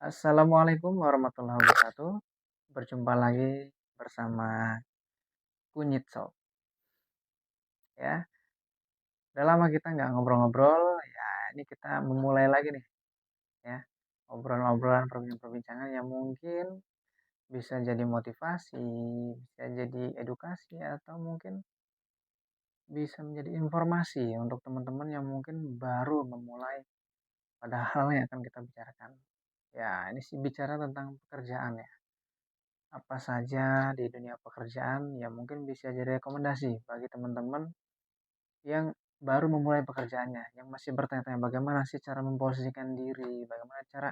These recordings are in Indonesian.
Assalamualaikum warahmatullahi wabarakatuh. Berjumpa lagi bersama Kunyit Sob ya. Udah lama kita nggak ngobrol-ngobrol, ya ini kita memulai lagi nih ya. Obrolan-obrolan, perbincangan yang mungkin bisa jadi motivasi, bisa jadi edukasi, atau mungkin bisa menjadi informasi untuk teman-teman yang mungkin baru memulai pada hal yang akan kita bicarakan. Ya, ini sih bicara tentang pekerjaan ya. Apa saja di dunia pekerjaan yang mungkin bisa jadi rekomendasi bagi teman-teman yang baru memulai pekerjaannya, yang masih bertanya-tanya bagaimana sih cara memposisikan diri, bagaimana cara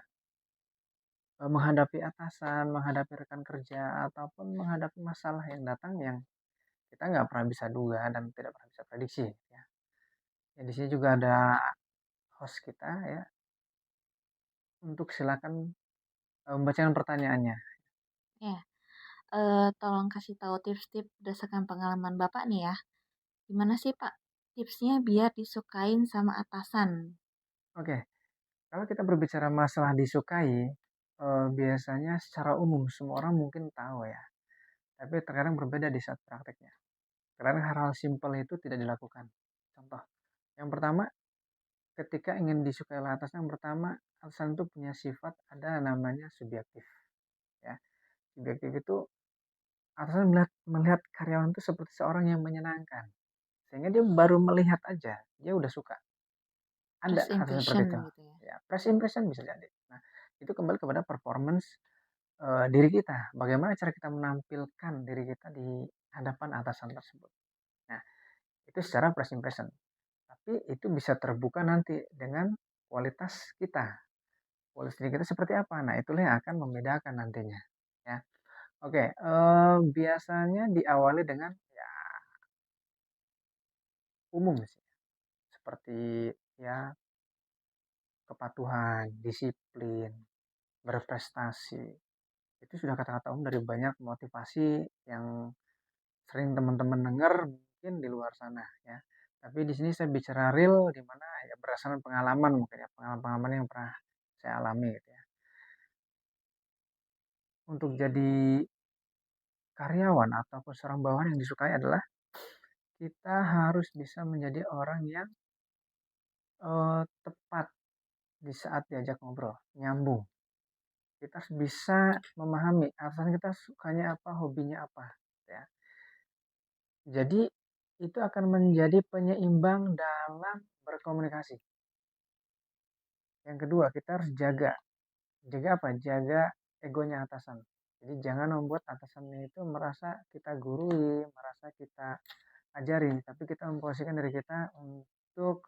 menghadapi atasan, menghadapi rekan kerja, ataupun menghadapi masalah yang datang yang kita nggak pernah bisa duga dan tidak pernah bisa prediksi. Ya. Ya, di sini juga ada host kita ya, untuk silakan membacakan pertanyaannya. Ya, tolong kasih tahu tips-tips berdasarkan pengalaman Bapak nih ya. Gimana sih Pak tipsnya biar disukain sama atasan? Oke, kalau kita berbicara masalah disukai, biasanya secara umum semua orang mungkin tahu ya. Tapi terkadang berbeda di saat prakteknya. Kadang hal-hal simpel itu tidak dilakukan. Contoh, yang pertama, ketika ingin disukai oleh atasan, yang pertama, atasan itu punya sifat ada namanya subjektif. Ya, subjektif itu atasan melihat karyawan itu seperti seorang yang menyenangkan, sehingga dia baru melihat aja, dia udah suka. Ada First atasan seperti impression itu. gitu ya. Ya, first impression bisa jadi. Nah, itu kembali kepada performance diri kita. Bagaimana cara kita menampilkan diri kita di hadapan atasan tersebut. Nah, itu secara first impression. Tapi itu bisa terbuka nanti dengan kualitas kita. Kualitas diri kita seperti apa? Nah, itulah yang akan membedakan nantinya. Ya, oke. Biasanya diawali dengan ya umum sih, seperti ya kepatuhan, disiplin, berprestasi. Itu sudah kata-kata umum dari banyak motivasi yang sering teman-teman dengar mungkin di luar sana ya. Tapi di sini saya bicara real di mana ya berdasarkan pengalaman mungkin ya, pengalaman yang pernah saya alami gitu ya. Untuk jadi karyawan ataupun seorang bawahan yang disukai adalah kita harus bisa menjadi orang yang tepat di saat diajak ngobrol, nyambung. Kita harus bisa memahami alasan kita sukanya apa, hobinya apa ya. Jadi itu akan menjadi penyeimbang dalam berkomunikasi. Yang kedua, kita harus jaga. Jaga apa? Jaga egonya atasan. Jadi jangan membuat atasan itu merasa kita gurui, merasa kita ajari, tapi kita memposisikan diri kita untuk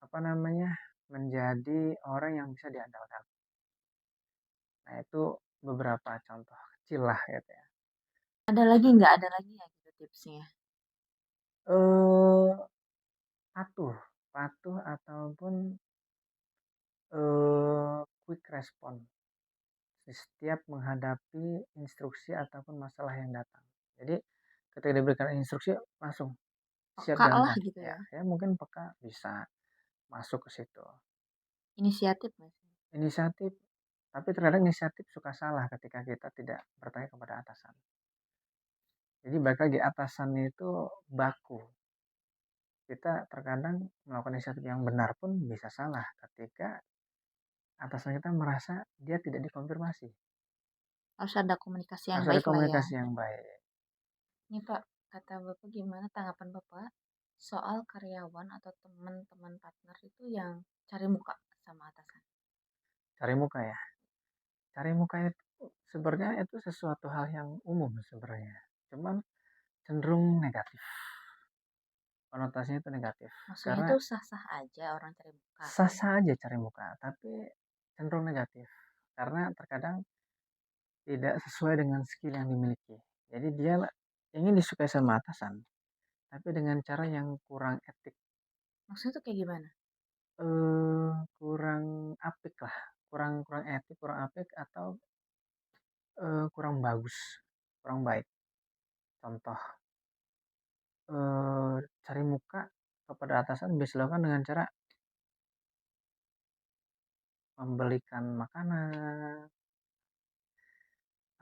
apa namanya? Menjadi orang yang bisa diandalkan. Nah, itu beberapa contoh kecil lah gitu ya. Ada lagi nggak? Ada lagi ya gitu tipsnya? Eh patuh, patuh ataupun quick respon di setiap menghadapi instruksi ataupun masalah yang datang. Jadi ketika diberikan instruksi langsung siap Peka lah jalankan. gitu Ya, ya. ya mungkin peka bisa masuk ke situ. Inisiatif nggak sih? Inisiatif, tapi terkadang inisiatif suka salah ketika kita tidak bertanya kepada atasan. Jadi balik lagi atasan itu baku. Kita terkadang melakukan inisiatif yang benar pun bisa salah ketika atasan kita merasa dia tidak dikonfirmasi. Harus ada komunikasi yang Harus ada baik lah ya. komunikasi yang baik. Nih Pak, kata Bapak gimana tanggapan Bapak soal karyawan atau teman-teman partner itu yang cari muka sama atasan? Cari muka ya. Cari muka itu sebenarnya itu sesuatu hal yang umum sebenarnya. Cuman cenderung negatif. Konotasinya itu negatif. Maksudnya Karena tuh sah-sah aja orang cari muka. sah-sah aja cari muka, tapi cenderung negatif. Karena terkadang tidak sesuai dengan skill yang dimiliki. Jadi dia ingin disukai sama atasan, tapi dengan cara yang kurang etik, Maksudnya tuh kayak gimana? kurang apik lah, kurang kurang etik, kurang apik atau kurang bagus, kurang baik. Contoh, cari muka kepada atasan bisa dilakukan dengan cara membelikan makanan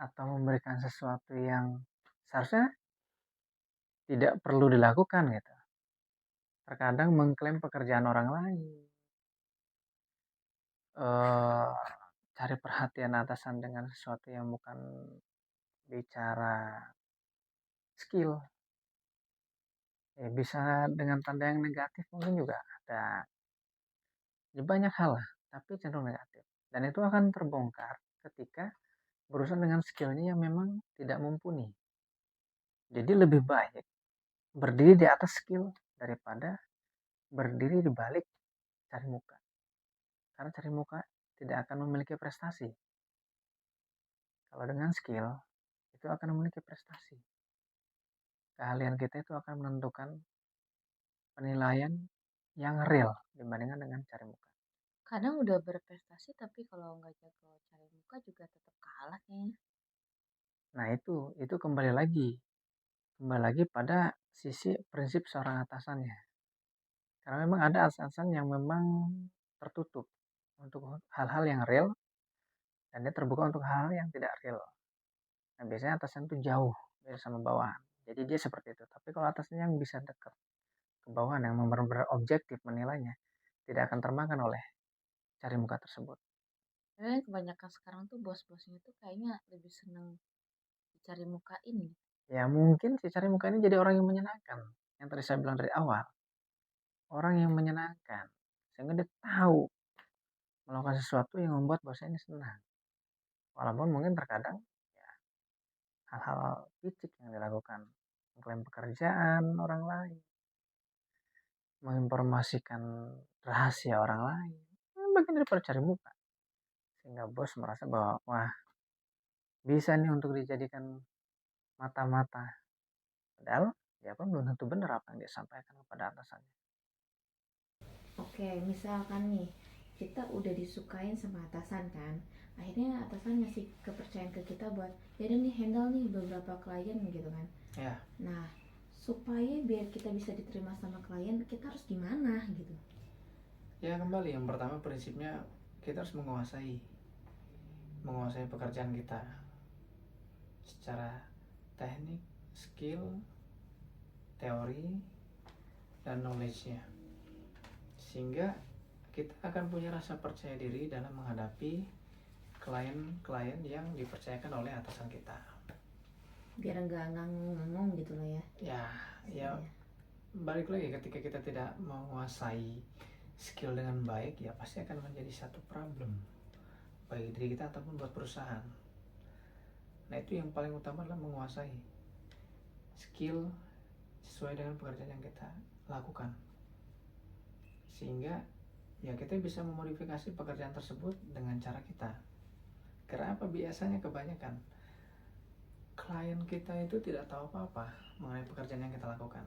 atau memberikan sesuatu yang seharusnya tidak perlu dilakukan gitu. Terkadang mengklaim pekerjaan orang lain, cari perhatian atasan dengan sesuatu yang bukan bicara skill, ya bisa dengan tanda yang negatif mungkin juga ada. Ya banyak hal lah, tapi cenderung negatif. Dan itu akan terbongkar ketika berurusan dengan skillnya yang memang tidak mumpuni. Jadi lebih baik berdiri di atas skill daripada berdiri di balik cari muka. Karena cari muka tidak akan memiliki prestasi. Kalau dengan skill, itu akan memiliki prestasi. Keahlian kita itu akan menentukan penilaian yang real dibandingkan dengan cari muka. Kadang udah berprestasi tapi kalau nggak jago cari muka juga tetap kalah kayaknya. Nah itu kembali lagi pada sisi prinsip seorang atasannya. Karena memang ada atasan yang memang tertutup untuk hal-hal yang real dan dia terbuka untuk hal yang tidak real. Nah biasanya atasan itu jauh dari sama bawahan. Jadi dia seperti itu. Tapi kalau atasan yang bisa dekat ke bawahan yang benar-benar objektif menilainya, tidak akan termakan oleh cari muka tersebut. Karena kebanyakan sekarang tuh bos-bosnya tuh kayaknya lebih seneng dicari mukain. Ya mungkin si cari muka ini jadi orang yang menyenangkan. Yang tadi saya bilang dari awal. Orang yang menyenangkan. Sehingga dia tahu melakukan sesuatu yang membuat bosnya ini senang. Walaupun mungkin terkadang ya, hal-hal picik yang dilakukan. Mengklaim pekerjaan orang lain. Menginformasikan rahasia orang lain. Bagian daripada cari muka. Sehingga bos merasa bahwa wah bisa nih untuk dijadikan mata-mata. Padahal dia pun belum tentu benar apa yang dia sampaikan kepada atasannya. Oke, misalkan nih kita udah disukain sama atasan kan, akhirnya atasan ngasih kepercayaan ke kita buat jadi nih handle nih beberapa klien gitu kan. Ya. Nah, supaya biar kita bisa diterima sama klien, kita harus gimana gitu? Ya kembali yang pertama prinsipnya kita harus menguasai pekerjaan kita secara teknik, skill, teori, dan knowledge-nya. Sehingga kita akan punya rasa percaya diri dalam menghadapi klien-klien yang dipercayakan oleh atasan kita. Biar nggak nganggung gitu lah ya. Ya balik lagi ketika kita tidak menguasai skill dengan baik ya pasti akan menjadi satu problem bagi diri kita ataupun buat perusahaan. Nah itu yang paling utama adalah menguasai skill sesuai dengan pekerjaan yang kita lakukan. Sehingga ya kita bisa memodifikasi pekerjaan tersebut dengan cara kita. Karena apa? Biasanya kebanyakan klien kita itu tidak tahu apa-apa mengenai pekerjaan yang kita lakukan.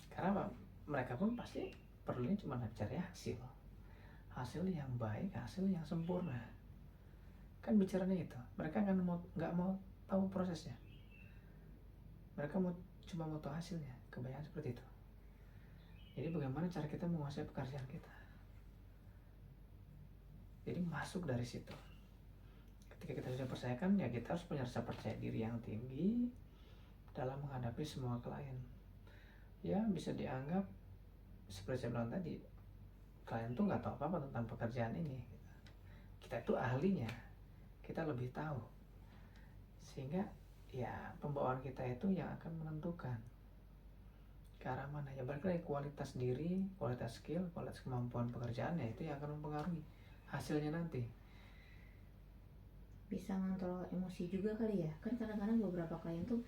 Karena apa? Mereka pun pasti perlunya cuma mencari hasil yang baik, hasil yang sempurna. Kan bicaranya itu, mereka kan nggak mau tahu prosesnya. Mereka cuma mau tahu hasilnya. Kebanyakan seperti itu. Jadi bagaimana cara kita menguasai pekerjaan kita? Jadi masuk dari situ. Ketika kita sudah percayakan, ya kita harus punya rasa percaya diri yang tinggi dalam menghadapi semua klien. Ya bisa dianggap seperti saya bilang tadi, klien tuh nggak tahu apa-apa tentang pekerjaan ini. Kita itu ahlinya, kita lebih tahu. Sehingga ya pembawaan kita itu yang akan menentukan ke arah mana. Ya balik lagi kualitas diri, kualitas skill, kualitas kemampuan pekerjaannya itu yang akan mempengaruhi hasilnya nanti. Bisa ngontrol emosi juga kali ya, kan kadang-kadang beberapa klien tuh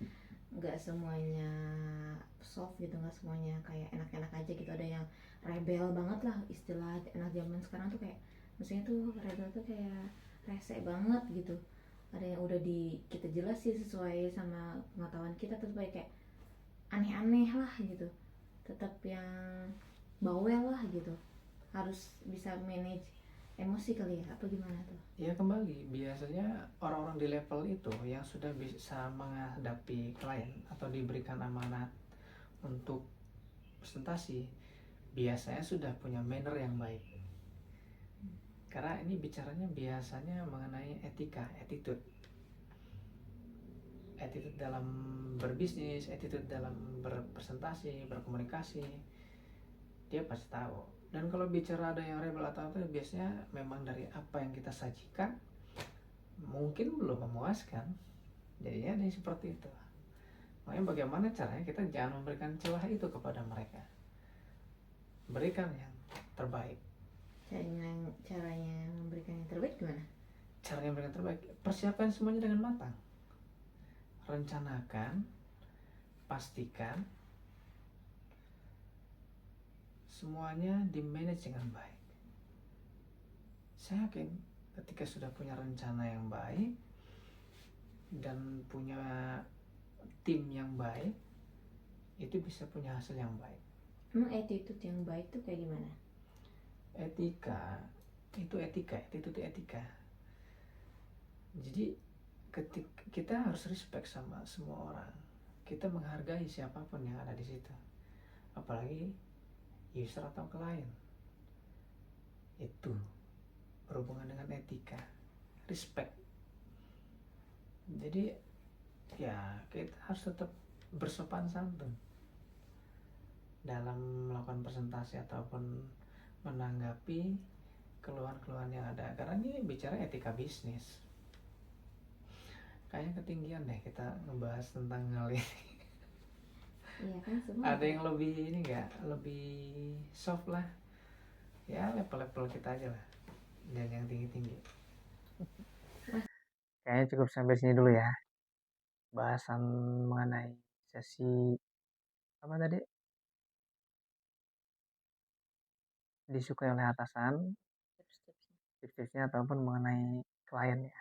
nggak semuanya soft gitu, nggak semuanya kayak enak-enak aja gitu, ada yang rebel banget lah, istilah anak zaman sekarang tuh kayak maksudnya tuh rebel tuh kayak rese banget gitu, ada yang udah kita jelas sih sesuai sama pengetahuan kita tuh kayak aneh-aneh lah gitu, tetap yang bawel lah gitu, harus bisa manage emosi kali ya, apa gimana tuh? Ya kembali, biasanya orang-orang di level itu yang sudah bisa menghadapi klien atau diberikan amanat untuk presentasi biasanya sudah punya manner yang baik. Karena ini bicaranya biasanya mengenai etika, attitude dalam berbisnis, attitude dalam berpresentasi, berkomunikasi, dia pasti tahu. Dan kalau bicara ada yang rebel atau apa, biasanya memang dari apa yang kita sajikan mungkin belum memuaskan, jadinya ada yang seperti itu. Makanya bagaimana caranya kita jangan memberikan celah itu kepada mereka, berikan yang terbaik. Caranya memberikan yang terbaik gimana? Caranya memberikan terbaik, persiapkan semuanya dengan matang, rencanakan, pastikan semuanya di manage dengan baik. Saya yakin ketika sudah punya rencana yang baik dan punya tim yang baik, itu bisa punya hasil yang baik. Emang attitude yang baik tuh kayak gimana? Etika itu etika. Jadi ketika kita harus respect sama semua orang, kita menghargai siapapun yang ada di situ, apalagi user atau klien. Itu berhubungan dengan etika, respect. Jadi ya kita harus tetap bersopan santun dalam melakukan presentasi ataupun menanggapi keluhan-keluhan yang ada, karena ini bicara etika bisnis. Kayaknya ketinggian deh kita ngebahas tentang hal ini. Iya kan, semua Ada yang lebih ini nggak, lebih soft lah ya, level-level kita aja lah, dan yang tinggi-tinggi. Kayaknya cukup sampai sini dulu ya bahasan mengenai sesi apa tadi, disukai oleh atasan, tips-tipsnya ataupun mengenai klien ya.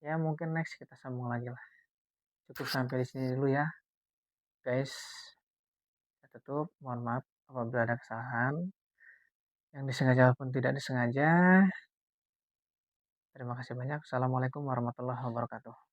Ya mungkin next kita sambung lagi lah. Cukup sampai di sini dulu ya guys. Saya tutup, mohon maaf apabila ada kesalahan yang disengaja maupun tidak disengaja. Terima kasih banyak. Assalamualaikum warahmatullahi wabarakatuh.